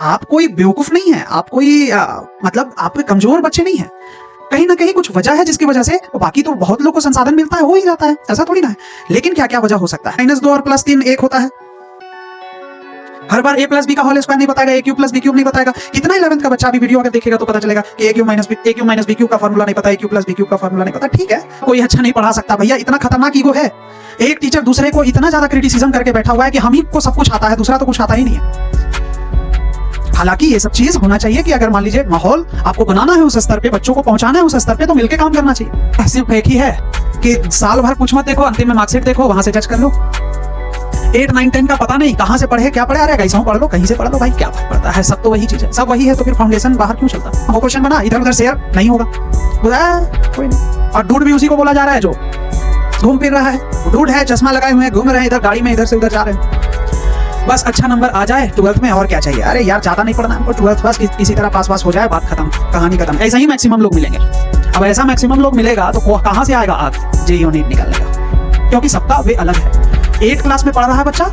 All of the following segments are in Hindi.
आप कोई बेवकूफ नहीं है, आप कोई मतलब आप कोई कमजोर बच्चे नहीं है। कहीं ना कहीं कुछ वजह है जिसकी वजह से, बाकी तो बहुत लोग को संसाधन मिलता है, हो ही जाता है, ऐसा थोड़ी ना है। लेकिन क्या क्या वजह हो सकता है? -2 और +3 1 होता है। हर बार a प्लस बी का होल स्क्वायर नहीं बताएगा, a cube plus B cube नहीं बताएगा। कितना 11th का बच्चा अभी वीडियो अगर देखेगा तो पता चलेगा कि a cube minus B cube का फार्मूला नहीं पता, a cube plus B cube का फार्मूला नहीं पता। ठीक है, कोई अच्छा नहीं पढ़ा सकता भैया, इतना खतरनाक ईगो है। एक टीचर दूसरे को इतना ज्यादा क्रिटिसिज्म करके बैठा हुआ है कि हम ही को सब कुछ आता है, दूसरा तो कुछ आता ही नहीं है। हालांकि ये सब चीज होना चाहिए कि अगर मान लीजिए माहौल आपको बनाना है उस स्तर पे, बच्चों को पहुंचाना है उस स्तर पे, तो मिलकर काम करना चाहिए। सिर्फ एक ही है कि साल भर कुछ मत देखो, अंतिम में मार्कशीट देखो, वहां से जज कर लो। 8, 9, 10 का पता नहीं कहां से पढ़े क्या पढ़े, अरे कैसा पढ़ लो, कहीं से पढ़ लो भाई, क्या फर्क पड़ता है, सब तो वही चीज है, सब वही है, तो फिर फाउंडेशन बाहर क्यों चलता? वो क्वेश्चन बना, इधर उधर शेयर नहीं होगा, कोई नहीं। और डूड भी उसी को बोला जा रहा है जो घूम फिर रहा है। डूड है, चश्मा लगाए हुए हैं, घूम रहे हैं इधर गाड़ी में, इधर से उधर जा रहे हैं। बस अच्छा नंबर आ जाए 12th में, और क्या चाहिए? अरे यार ज्यादा नहीं पढ़ना हमको, 12th बस किसी तरह पास हो जाए, बात खत्म, कहानी खत्म। ऐसा ही मैक्सिमम लोग मिलेंगे। अब ऐसा मैक्सिमम लोग मिलेगा तो कहां से आएगा आग जेईई नीट निकालने का? क्योंकि सबका वे अलग है। 8th क्लास में पढ़ रहा है बच्चा,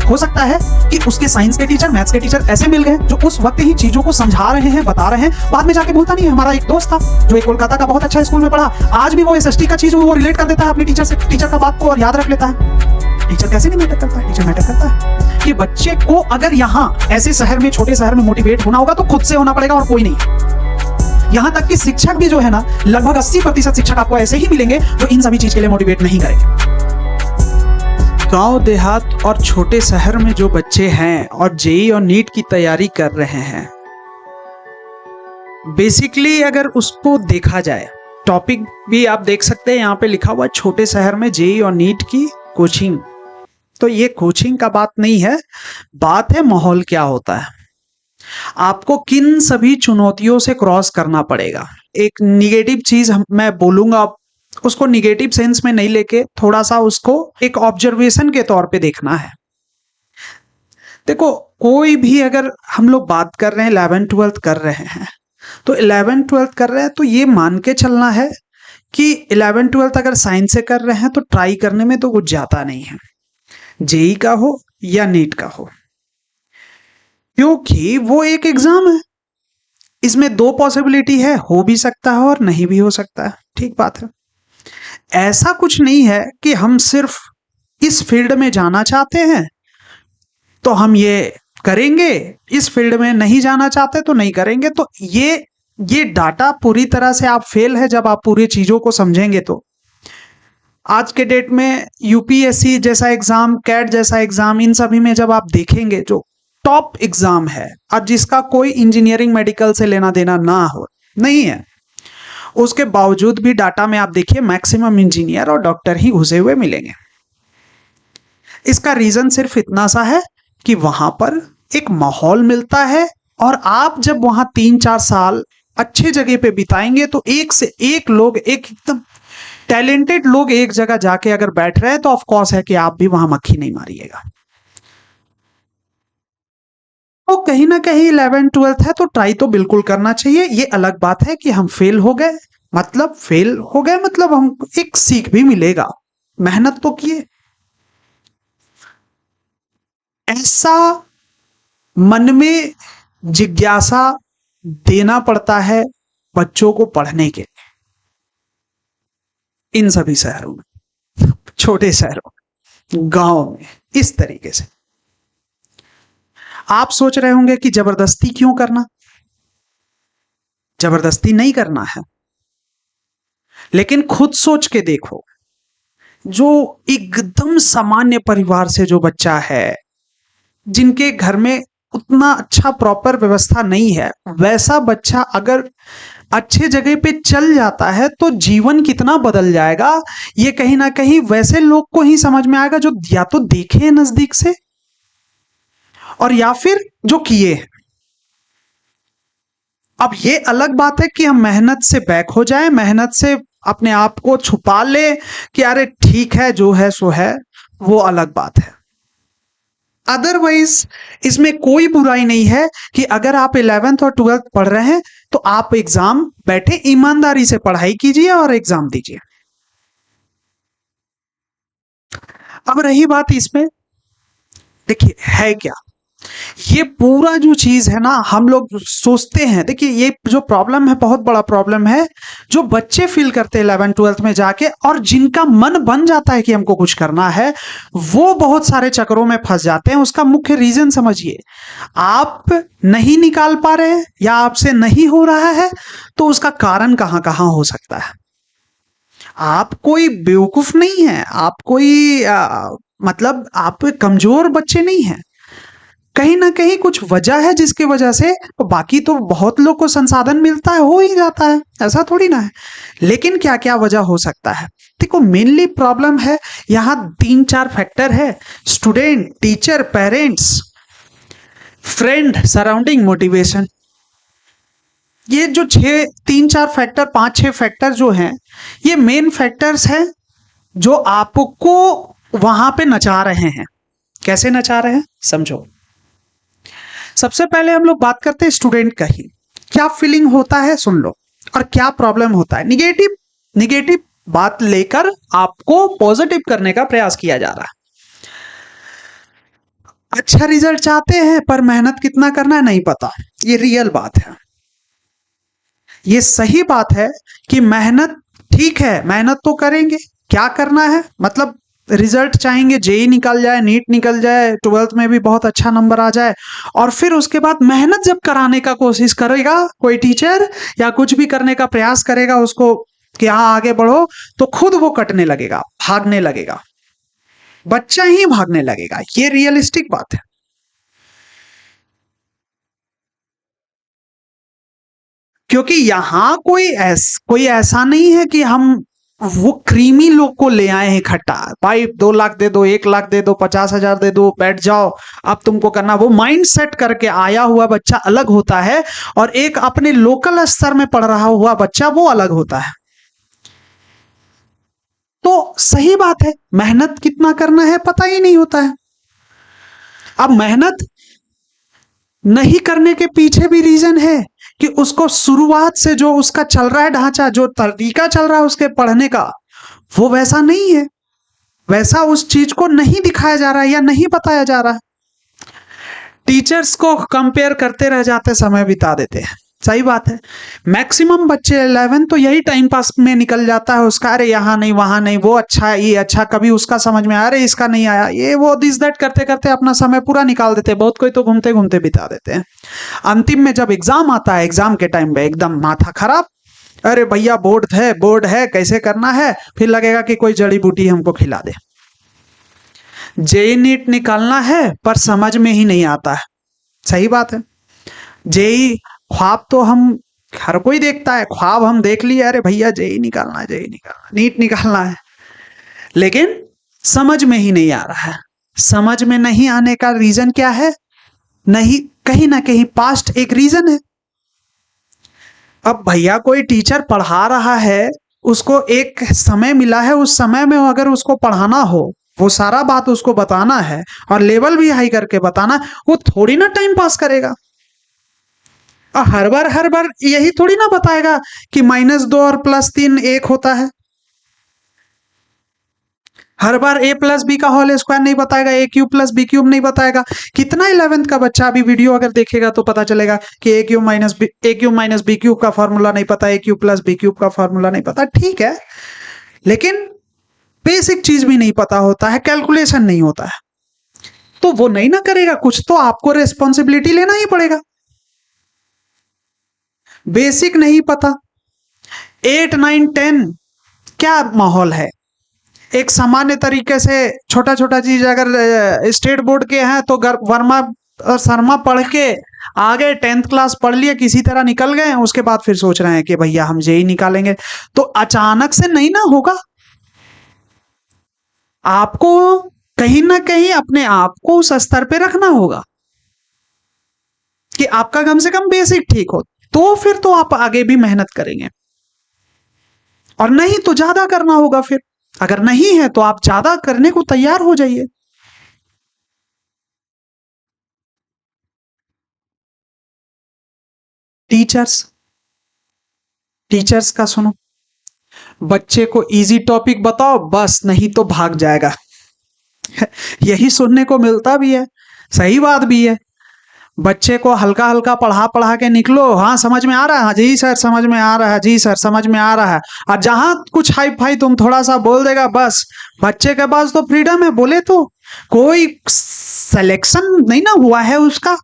हो सकता है कि उसके साइंस के टीचर, मैथ्स के टीचर ऐसे मिल गए जो उस वक्त ही चीजों को समझा रहे हैं, बता रहे हैं, बाद में जाके भूलता नहीं है। हमारा एक दोस्त था जो एक कोलकाता का बहुत अच्छा स्कूल में पढ़ा, आज भी वो एसएसटी का चीज वो रिलेट कर देता है अपने टीचर से, टीचर का बात को और याद रख लेता है। टीचर कैसे नहीं मैटर करता है? टीचर मैटर करता है कि बच्चे को अगर यहाँ ऐसे शहर में, छोटे शहर में मोटिवेट होना होगा तो खुद से होना पड़ेगा और कोई नहीं। यहाँ तक कि शिक्षक भी जो है ना, लगभग 80% शिक्षक आपको ऐसे ही मिलेंगे जो इन सभी चीज के लिए मोटिवेट नहीं करेंगे। गांव देहात और छोटे शहर में जो बच्चे हैं और जेईई और नीट की तैयारी कर रहे हैं, बेसिकली अगर उसको देखा जाए, टॉपिक भी आप देख सकते हैं यहाँ पे लिखा हुआ, छोटे शहर में जेईई और नीट की कोचिंग। तो ये कोचिंग का बात नहीं है, बात है माहौल क्या होता है, आपको किन सभी चुनौतियों से क्रॉस करना पड़ेगा। एक निगेटिव चीज मैं बोलूंगा, उसको निगेटिव सेंस में नहीं लेके थोड़ा सा उसको एक ऑब्जर्वेशन के तौर पे देखना है। देखो, कोई भी अगर हम लोग बात कर रहे हैं 11th 12th कर रहे हैं, तो 11th 12th कर रहे हैं तो ये मान के चलना है कि 11th 12th अगर साइंस से कर रहे हैं तो ट्राई करने में तो कुछ जाता नहीं है, जेईई का हो या नीट का हो, क्योंकि वो एक एग्जाम है। इसमें 2 पॉसिबिलिटी है, हो भी सकता है और नहीं भी हो सकता है, ठीक बात है। ऐसा कुछ नहीं है कि हम सिर्फ इस फील्ड में जाना चाहते हैं तो हम ये करेंगे, इस फील्ड में नहीं जाना चाहते तो नहीं करेंगे। तो ये डाटा पूरी तरह से आप फेल है जब आप पूरी चीजों को समझेंगे। तो आज के डेट में यूपीएससी जैसा एग्जाम, कैट जैसा एग्जाम, इन सभी में जब आप देखेंगे जो टॉप एग्जाम है और जिसका कोई इंजीनियरिंग मेडिकल से लेना देना ना हो, नहीं है, उसके बावजूद भी डाटा में आप देखिए मैक्सिमम इंजीनियर और डॉक्टर ही घुसे हुए मिलेंगे। इसका रीजन सिर्फ इतना सा है कि वहां पर एक माहौल मिलता है, और आप जब वहां 3-4 साल अच्छे जगह पे बिताएंगे तो एक से एक लोग, एक एकदम टैलेंटेड लोग एक जगह जाके अगर बैठ रहे हैं तो ऑफ कोर्स है कि आप भी वहां मक्खी नहीं मारिएगा। तो कहीं ना कहीं 11th 12th है तो ट्राई तो बिल्कुल करना चाहिए। ये अलग बात है कि हम फेल हो गए, मतलब हमको एक सीख भी मिलेगा, मेहनत तो किए। ऐसा मन में जिज्ञासा देना पड़ता है बच्चों को पढ़ने के, इन सभी शहरों में, छोटे शहरों में, गांव में, इस तरीके से। आप सोच रहे होंगे कि जबरदस्ती क्यों करना, जबरदस्ती नहीं करना है, लेकिन खुद सोच के देखो, जो एकदम सामान्य परिवार से जो बच्चा है, जिनके घर में उतना अच्छा प्रॉपर व्यवस्था नहीं है, वैसा बच्चा अगर अच्छे जगह पे चल जाता है तो जीवन कितना बदल जाएगा, ये कहीं ना कहीं वैसे लोग को ही समझ में आएगा जो या तो देखे हैं नजदीक से और या फिर जो किए हैं। अब ये अलग बात है कि हम मेहनत से बैक हो जाएं, मेहनत से अपने आप को छुपा ले कि अरे ठीक है जो है सो है, वो अलग बात है। अदरवाइज इसमें कोई बुराई नहीं है कि अगर आप 11th और 12th पढ़ रहे हैं तो आप एग्जाम बैठे ईमानदारी से पढ़ाई कीजिए और एग्जाम दीजिए। अब रही बात इसमें, देखिए है क्या, ये पूरा जो चीज है ना, हम लोग सोचते हैं, देखिए ये जो प्रॉब्लम है बहुत बड़ा प्रॉब्लम है, जो बच्चे फील करते हैं 11th-12th में जाके, और जिनका मन बन जाता है कि हमको कुछ करना है, वो बहुत सारे चक्करों में फंस जाते हैं। उसका मुख्य रीजन समझिए, आप नहीं निकाल पा रहे हैं या आपसे नहीं हो रहा है, तो उसका कारण कहाँ कहाँ हो सकता है। आप कोई बेवकूफ नहीं है, आप कोई मतलब आप कमजोर बच्चे नहीं हैं। कहीं ना कहीं कुछ वजह है जिसकी वजह से, बाकी तो बहुत लोग को संसाधन मिलता है, हो ही जाता है, ऐसा थोड़ी ना है। लेकिन क्या क्या वजह हो सकता है, देखो मेनली प्रॉब्लम है यहाँ 3-4 फैक्टर है: student, teacher, parents, friend, surrounding, motivation. ये जो 3-4 फैक्टर, 5-6 फैक्टर जो हैं, ये मेन फैक्टर्स हैं जो आपको वहां पे नचा रहे हैं। कैसे नचा रहे हैं समझो। सबसे पहले हम लोग बात करते हैं स्टूडेंट का ही। क्या फीलिंग होता है सुन लो, और क्या प्रॉब्लम होता है। निगेटिव निगेटिव बात लेकर आपको पॉजिटिव करने का प्रयास किया जा रहा है। अच्छा रिजल्ट चाहते हैं पर मेहनत कितना करना है नहीं पता, ये रियल बात है। ये सही बात है कि मेहनत, ठीक है मेहनत तो करेंगे, क्या करना है मतलब रिजल्ट चाहेंगे जेई निकल जाए, नीट निकल जाए, 12th में भी बहुत अच्छा नंबर आ जाए, और फिर उसके बाद मेहनत जब कराने का कोशिश करेगा कोई टीचर या कुछ भी करने का प्रयास करेगा उसको कि हाँ आगे बढ़ो, तो खुद वो कटने लगेगा, भागने लगेगा, बच्चा ही भागने लगेगा। ये रियलिस्टिक बात है। क्योंकि यहां कोई ऐसा नहीं है कि हम वो क्रीमी लोग को ले आए हैं इकट्ठा, भाई 2 लाख दे दो, 1 लाख दे दो, 50,000 दे दो, बैठ जाओ अब तुमको करना। वो माइंड सेट करके आया हुआ बच्चा अलग होता है, और एक अपने लोकल स्तर में पढ़ रहा हुआ बच्चा वो अलग होता है। तो सही बात है, मेहनत कितना करना है पता ही नहीं होता है। अब मेहनत नहीं करने के पीछे भी रीजन है कि उसको शुरुआत से जो उसका चल रहा है ढांचा, जो तरीका चल रहा है उसके पढ़ने का, वो वैसा नहीं है, वैसा उस चीज को नहीं दिखाया जा रहा है या नहीं बताया जा रहा है। टीचर्स को कंपेयर करते रह जाते, समय बिता देते हैं। सही बात है, मैक्सिमम बच्चे 11 तो यही टाइम पास में निकल जाता है उसका, अरे यहाँ नहीं वहां नहीं, वो अच्छा है ये अच्छा, कभी उसका समझ में आया, अरे इसका नहीं आया, ये वो दिस दैट करते करते अपना समय पूरा निकाल देते हैं। बहुत कोई तो घूमते घूमते बिता देते हैं। अंतिम में जब एग्जाम आता है, एग्जाम के टाइम पे एकदम माथा खराब, अरे भैया बोर्ड है कैसे करना है, फिर लगेगा कि कोई जड़ी बूटी हमको खिला दे। जेई नीट निकालना है पर समझ में ही नहीं आता है। सही बात है, जेई ख्वाब तो हम, हर कोई देखता है ख्वाब, हम देख लिए अरे भैया जेई निकालना है, जेई निकालना, नीट निकालना है, लेकिन समझ में ही नहीं आ रहा है। समझ में नहीं आने का रीजन क्या है, नहीं कहीं ना कहीं पास्ट एक रीजन है। अब भैया कोई टीचर पढ़ा रहा है, उसको एक समय मिला है, उस समय में अगर उसको पढ़ाना हो, वो सारा बात उसको बताना है और लेवल भी हाई करके बताना, वो थोड़ी ना टाइम पास करेगा। और हर बार यही थोड़ी ना बताएगा कि -2 और +3 1 होता है। हर बार a+b का होल स्क्वायर नहीं बताएगा, a³ + b³ नहीं बताएगा। कितना 11th का बच्चा अभी वीडियो अगर देखेगा तो पता चलेगा कि a³ - b³ का फॉर्मूला नहीं पता, a³ + b³ का फॉर्मूला नहीं पता, ठीक है, लेकिन बेसिक चीज भी नहीं पता होता है, कैलकुलेशन नहीं होता है, तो वो नहीं ना करेगा, कुछ तो आपको रेस्पॉन्सिबिलिटी लेना ही पड़ेगा। बेसिक नहीं पता, 8, 9, 10 क्या माहौल है, एक सामान्य तरीके से छोटा छोटा चीज अगर स्टेट बोर्ड के हैं तो वर्मा और शर्मा पढ़ के आगे 10th क्लास पढ़ लिए, किसी तरह निकल गए, उसके बाद फिर सोच रहे हैं कि भैया हम जेई निकालेंगे, तो अचानक से नहीं ना होगा। आपको कहीं ना कहीं अपने आप को उस स्तर पे रखना होगा कि आपका कम से कम बेसिक ठीक हो, तो फिर तो आप आगे भी मेहनत करेंगे, और नहीं तो ज्यादा करना होगा। फिर अगर नहीं है तो आप ज्यादा करने को तैयार हो जाइए। टीचर्स टीचर्स का सुनो, बच्चे को इजी टॉपिक बताओ बस, नहीं तो भाग जाएगा। यही सुनने को मिलता भी है, सही बात भी है। बच्चे को हल्का हल्का पढ़ा पढ़ा के निकलो, हाँ समझ में आ रहा है, हाँ जी सर समझ में आ रहा है, जी सर समझ में आ रहा है। और जहां कुछ हाई फाई तुम थोड़ा सा बोल देगा, बस बच्चे के पास तो फ्रीडम है, बोले तो कोई सिलेक्शन नहीं ना हुआ है उसका,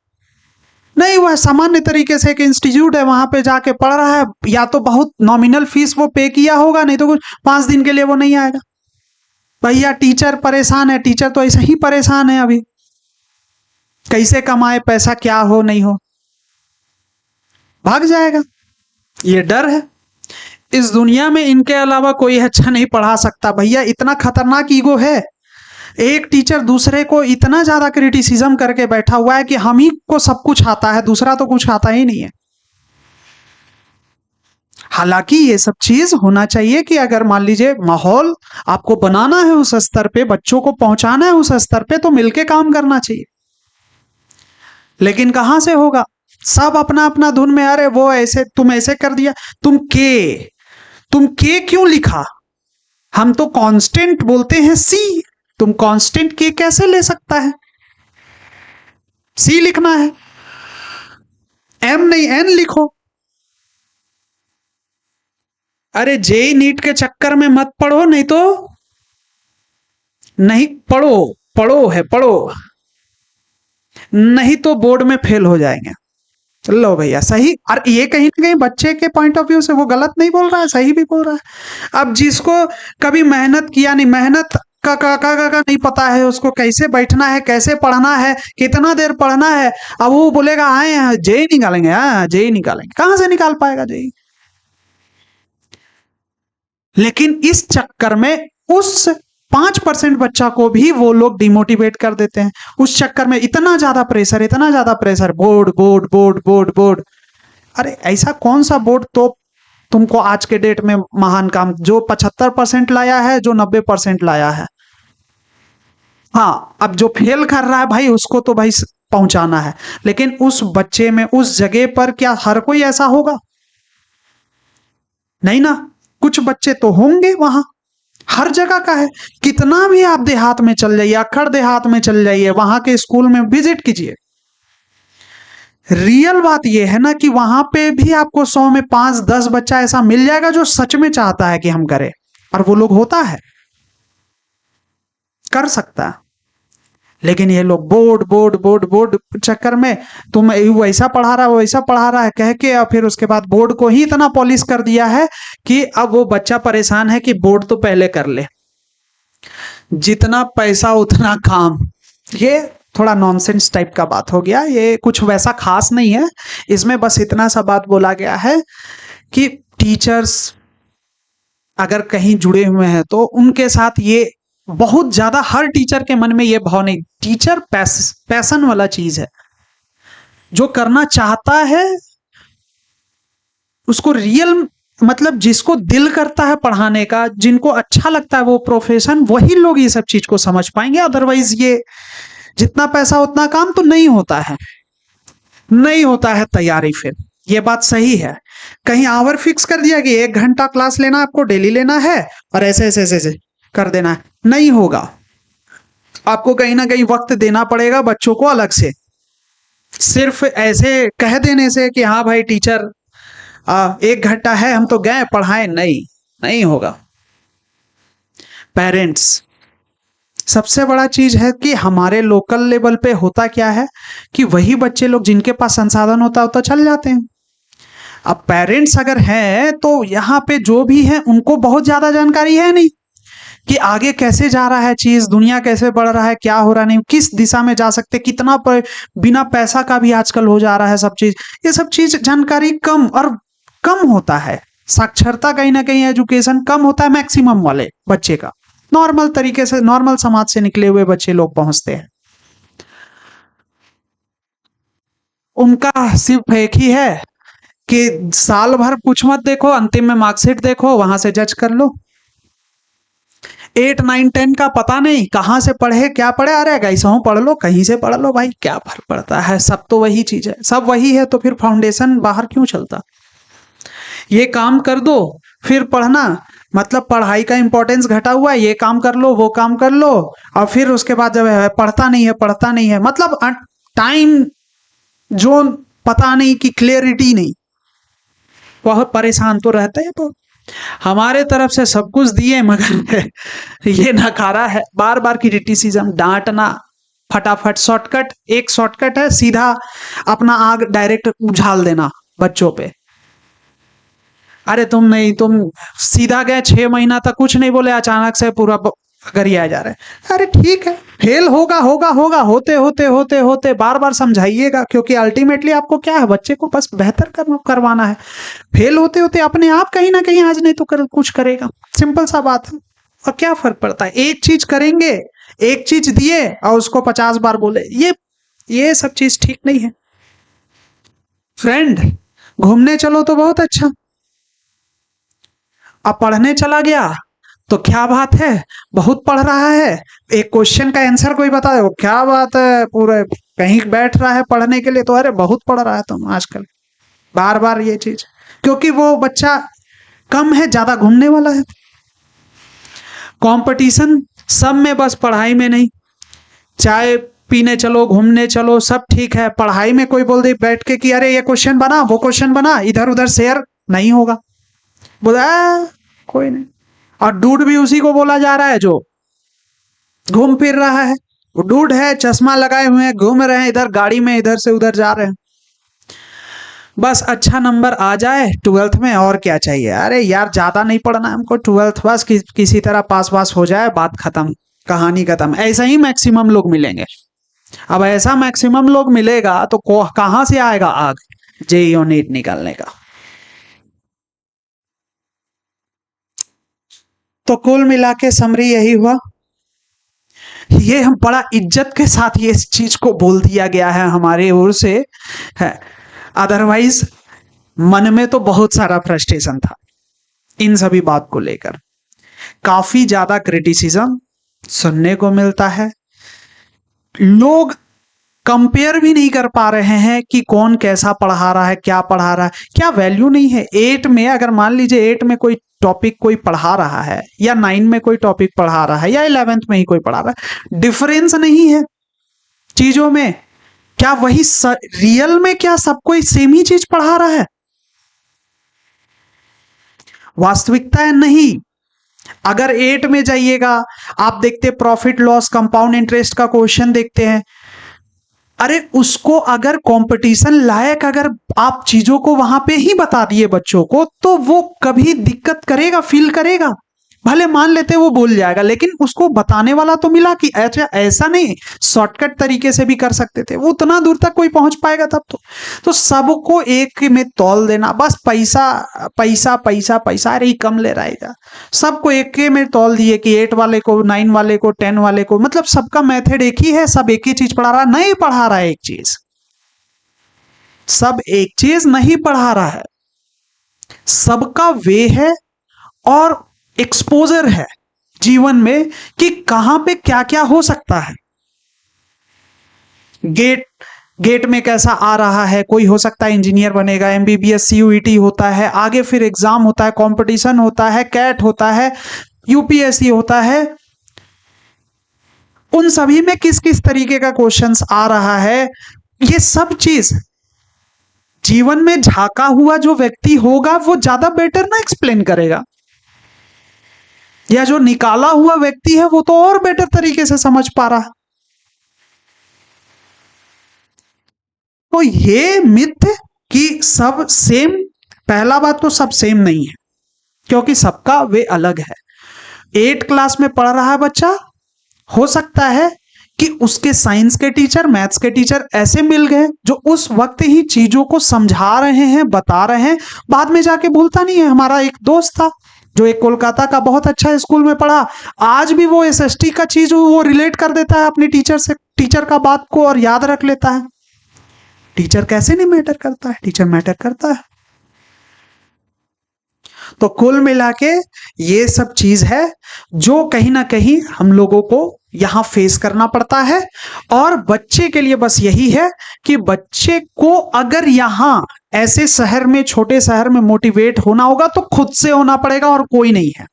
नहीं हुआ है, सामान्य तरीके से एक इंस्टीट्यूट है वहां पे जाके पढ़ रहा है, या तो बहुत नॉमिनल फीस वो पे किया होगा, नहीं तो कुछ 5 दिन के लिए वो नहीं आएगा। भैया टीचर परेशान है, टीचर तो ऐसे ही परेशान है अभी, कैसे कमाए पैसा, क्या हो नहीं हो, भाग जाएगा, ये डर है। इस दुनिया में इनके अलावा कोई अच्छा नहीं पढ़ा सकता भैया, इतना खतरनाक ईगो है। एक टीचर दूसरे को इतना ज्यादा क्रिटिसिज्म करके बैठा हुआ है कि हम ही को सब कुछ आता है, दूसरा तो कुछ आता ही नहीं है। हालांकि ये सब चीज होना चाहिए कि अगर मान लीजिए माहौल आपको बनाना है उस स्तर पे, बच्चों को पहुंचाना है उस स्तर पे, तो मिलके काम करना चाहिए। लेकिन कहां से होगा, सब अपना अपना धुन में, अरे वो ऐसे तुम ऐसे कर दिया, तुम के क्यों लिखा, हम तो कांस्टेंट बोलते हैं सी, तुम कांस्टेंट के कैसे ले सकता है, सी लिखना है, एम नहीं एन लिखो। अरे जेई नीट के चक्कर में मत पढ़ो, नहीं तो नहीं पढ़ो, पढ़ो नहीं तो बोर्ड में फेल हो जाएंगे। लो भैया सही, और ये कहीं ना कहीं बच्चे के पॉइंट ऑफ व्यू से वो गलत नहीं बोल रहा है, सही भी बोल रहा है। अब जिसको कभी मेहनत किया नहीं, मेहनत का नहीं पता है उसको, कैसे बैठना है, कैसे पढ़ना है, कितना देर पढ़ना है, अब वो बोलेगा आए जेई निकालेंगे, हाँ जेई निकालेंगे, कहां से निकाल पाएगा जेई। लेकिन इस चक्कर में उस 5% बच्चा को भी वो लोग डिमोटिवेट कर देते हैं, उस चक्कर में इतना ज्यादा pressure, board board board board board. अरे ऐसा कौन सा बोर्ड तो तुमको आज के डेट में महान काम, जो 75% लाया है, जो 90% लाया है, हाँ अब जो फेल कर रहा है भाई उसको तो भाई पहुंचाना है, लेकिन उस बच्चे में उस जगह पर क्या हर कोई ऐसा होगा, नहीं ना, कुछ बच्चे तो होंगे वहां, हर जगह का है। कितना भी आप देहात में चल जाइए, अखड़ देहात में चल जाइए, वहां के स्कूल में विजिट कीजिए, रियल बात यह है ना कि वहां पे भी आपको 100 में 5-10 बच्चा ऐसा मिल जाएगा जो सच में चाहता है कि हम करें, और वो लोग होता है, कर सकता है। लेकिन ये लोग बोर्ड बोर्ड बोर्ड बोर्ड चक्कर में, तुम वैसा पढ़ा रहा है वैसा पढ़ा रहा है कह के, और फिर उसके बाद बोर्ड को ही इतना पॉलिश कर दिया है कि अब वो बच्चा परेशान है कि बोर्ड तो पहले कर ले, जितना पैसा उतना काम। ये थोड़ा नॉनसेंस टाइप का बात हो गया, ये कुछ वैसा खास नहीं है, इसमें बस इतना सा बात बोला गया है कि टीचर्स अगर कहीं जुड़े हुए हैं तो उनके साथ ये बहुत ज्यादा, हर टीचर के मन में ये भाव नहीं, टीचर पैशन वाला चीज है, जो करना चाहता है उसको रियल, मतलब जिसको दिल करता है पढ़ाने का, जिनको अच्छा लगता है वो प्रोफेशन, वही लोग ये सब चीज को समझ पाएंगे। अदरवाइज ये जितना पैसा उतना काम तो नहीं होता है, नहीं होता है तैयारी। फिर ये बात सही है, कहीं आवर फिक्स कर दिया कि 1 घंटा क्लास लेना आपको डेली लेना है और ऐसे ऐसे ऐसे, ऐसे कर देना है, नहीं होगा। आपको कहीं ना कहीं वक्त देना पड़ेगा बच्चों को अलग से, सिर्फ ऐसे कह देने से कि हाँ भाई टीचर 1 घंटा है हम तो गए पढ़ाए, नहीं होगा। पेरेंट्स सबसे बड़ा चीज है कि हमारे लोकल लेवल पे होता क्या है कि वही बच्चे लोग जिनके पास संसाधन होता है तो चल जाते हैं। अब पेरेंट्स अगर हैं तो यहाँ पे जो भी है उनको बहुत ज्यादा जानकारी है नहीं कि आगे कैसे जा रहा है चीज, दुनिया कैसे बढ़ रहा है, क्या हो रहा नहीं, किस दिशा में जा सकते, कितना बिना पैसा का भी आजकल हो जा रहा है सब चीज, ये सब चीज जानकारी कम होता है। साक्षरता कहीं ना कहीं एजुकेशन कम होता है मैक्सिमम वाले बच्चे का, नॉर्मल तरीके से, नॉर्मल समाज से निकले हुए बच्चे लोग पहुंचते हैं। उनका सिर्फ एक ही है कि साल भर कुछ मत देखो, अंतिम में मार्कशीट देखो, वहां से जज कर लो। 8, 9, 10 का पता नहीं कहां से पढ़े क्या पढ़े, अरे कैसा हूं पढ़ लो, कहीं से पढ़ लो भाई, क्या फर्क पड़ता है, सब तो वही चीज है, सब वही है, तो फिर फाउंडेशन बाहर क्यों चलता। ये काम कर दो फिर पढ़ना, मतलब पढ़ाई का इंपॉर्टेंस घटा हुआ है, ये काम कर लो वो काम कर लो, और फिर उसके बाद जब पढ़ता नहीं है, मतलब टाइम जो पता नहीं कि क्लियरिटी नहीं, बहुत परेशान तो रहते हैं। तो हमारे तरफ से सब कुछ दिए मगर ये नकारा है, बार बार क्रिटिसिज्म, डांटना, फटाफट शॉर्टकट, एक शॉर्टकट है सीधा अपना आग डायरेक्ट उछाल देना बच्चों पे। अरे तुम नहीं, तुम सीधा गए 6 महीना तक कुछ नहीं बोले, अचानक से पूरा करिए आ जा रहे हैं। अरे ठीक है, फेल होगा होगा होगा, होते होते होते होते बार बार समझाइएगा, क्योंकि अल्टीमेटली आपको क्या है, बच्चे को बस बेहतर करवाना है। फेल होते होते अपने आप कहीं ना कहीं आज नहीं तो कुछ करेगा, सिंपल सा बात है। और क्या फर्क पड़ता है, एक चीज करेंगे, एक चीज दिए और उसको 50 बार बोले, ये सब चीज ठीक नहीं है। फ्रेंड, घूमने चलो तो बहुत अच्छा, अब पढ़ने चला गया तो क्या बात है, बहुत पढ़ रहा है, एक क्वेश्चन का आंसर कोई बता दो, क्या बात है, पूरे कहीं बैठ रहा है पढ़ने के लिए, तो अरे बहुत पढ़ रहा है तुम आजकल। बार बार ये चीज, क्योंकि वो बच्चा कम है, ज्यादा घूमने वाला है। कंपटीशन सब में, बस पढ़ाई में नहीं। चाय पीने चलो, घूमने चलो, सब ठीक है, पढ़ाई में कोई बोल दे बैठ के कि अरे ये क्वेश्चन बना, वो क्वेश्चन बना, इधर उधर शेयर नहीं होगा, बोला कोई नहीं। और डूड भी उसी को बोला जा रहा है जो घूम फिर रहा है, वो डूड है, चश्मा लगाए हुए हैं, घूम रहे हैं इधर गाड़ी में, इधर से उधर जा रहे हैं। बस अच्छा नंबर आ जाए 12th में, और क्या चाहिए। अरे यार ज्यादा नहीं पढ़ना है हमको, 12th बस किसी तरह पास हो जाए, बात खत्म, कहानी खत्म। ऐसा ही मैक्सिमम लोग मिलेंगे। अब ऐसा मैक्सिमम लोग मिलेगा तो कहां से आएगा आग जेईई और नीट निकालने का। तो कुल मिला के समरी यही हुआ, ये हम बड़ा इज्जत के साथ ये इस चीज को बोल दिया गया है हमारे ओर से है, अदरवाइज मन में तो बहुत सारा फ्रस्ट्रेशन था इन सभी बात को लेकर। काफी ज्यादा क्रिटिसिज्म सुनने को मिलता है, लोग कंपेयर भी नहीं कर पा रहे हैं कि कौन कैसा पढ़ा रहा है, क्या पढ़ा रहा है, क्या वैल्यू नहीं है। 8 में अगर मान लीजिए 8 में कोई टॉपिक कोई पढ़ा रहा है, या 9 में कोई टॉपिक पढ़ा रहा है, या 11th में ही कोई पढ़ा रहा है, डिफरेंस नहीं है चीजों में। क्या वही रियल में क्या सब कोई सेम ही चीज पढ़ा रहा है? वास्तविकता है नहीं। अगर 8 में जाइएगा, आप देखते प्रॉफिट लॉस कंपाउंड इंटरेस्ट का क्वेश्चन देखते हैं, अरे उसको अगर कंपटीशन लायक अगर आप चीजों को वहां पे ही बता दिए बच्चों को, तो वो कभी दिक्कत करेगा, फील करेगा। भले मान लेते वो भूल जाएगा, लेकिन उसको बताने वाला तो मिला कि अच्छा ऐसा नहीं, शॉर्टकट तरीके से भी कर सकते थे, वो उतना दूर तक कोई पहुंच पाएगा तब तो सबको एक में तौल देना, बस पैसा पैसा पैसा पैसा, अरे कम ले रहेगा, सबको एक में तौल दिए कि 8 वाले को, 9 वाले को, 10 वाले को, मतलब सबका मेथड एक ही है, सब एक ही चीज पढ़ा रहा, नहीं पढ़ा रहा है एक चीज, सब एक चीज नहीं पढ़ा रहा है, सबका वे है और एक्सपोजर है जीवन में कि कहां पे क्या क्या हो सकता है। गेट में कैसा आ रहा है, कोई हो सकता है इंजीनियर बनेगा, एमबीबीएस सीयूईटी होता है, आगे फिर एग्जाम होता है, कंपटीशन होता है, कैट होता है, यूपीएससी होता है, उन सभी में किस किस तरीके का क्वेश्चंस आ रहा है, ये सब चीज जीवन में झांका हुआ जो व्यक्ति होगा वो ज्यादा बेटर ना एक्सप्लेन करेगा, या जो निकाला हुआ व्यक्ति है वो तो और बेटर तरीके से समझ पा रहा। तो ये मिथ कि सब सेम, पहला बात तो सब सेम नहीं है, क्योंकि सबका वे अलग है। 8 क्लास में पढ़ रहा है बच्चा, हो सकता है कि उसके साइंस के टीचर, मैथ्स के टीचर ऐसे मिल गए जो उस वक्त ही चीजों को समझा रहे हैं, बता रहे हैं, बाद में जाके भूलता नहीं है। हमारा एक दोस्त था जो एक कोलकाता का बहुत अच्छा स्कूल में पढ़ा, आज भी वो एसएसटी का चीज वो रिलेट कर देता है अपने टीचर से, टीचर का बात को और याद रख लेता है। टीचर कैसे नहीं मैटर करता है, टीचर मैटर करता है। तो कुल मिला के ये सब चीज है जो कहीं ना कहीं हम लोगों को यहां फेस करना पड़ता है, और बच्चे के लिए बस यही है कि बच्चे को अगर यहां ऐसे शहर में, छोटे शहर में मोटिवेट होना होगा तो खुद से होना पड़ेगा और कोई नहीं है।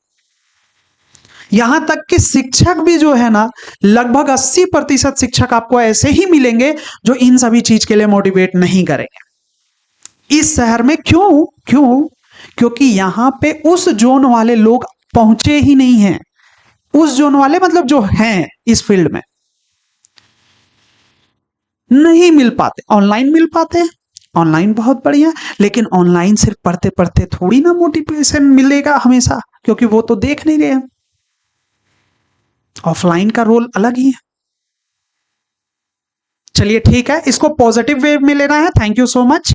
यहां तक कि शिक्षक भी जो है ना, लगभग 80% शिक्षक आपको ऐसे ही मिलेंगे जो इन सभी चीज के लिए मोटिवेट नहीं करेंगे इस शहर में। क्यों क्यों? क्योंकि यहां पे उस जोन वाले लोग पहुंचे ही नहीं हैं। उस जोन वाले मतलब जो हैं इस फील्ड में नहीं मिल पाते। ऑनलाइन मिल पाते हैं, ऑनलाइन बहुत बढ़िया, लेकिन ऑनलाइन सिर्फ पढ़ते पढ़ते थोड़ी ना मोटिवेशन मिलेगा हमेशा, क्योंकि वो तो देख नहीं रहे हैं। ऑफलाइन का रोल अलग ही है। चलिए ठीक है, इसको पॉजिटिव वे में लेना है। Thank you so much.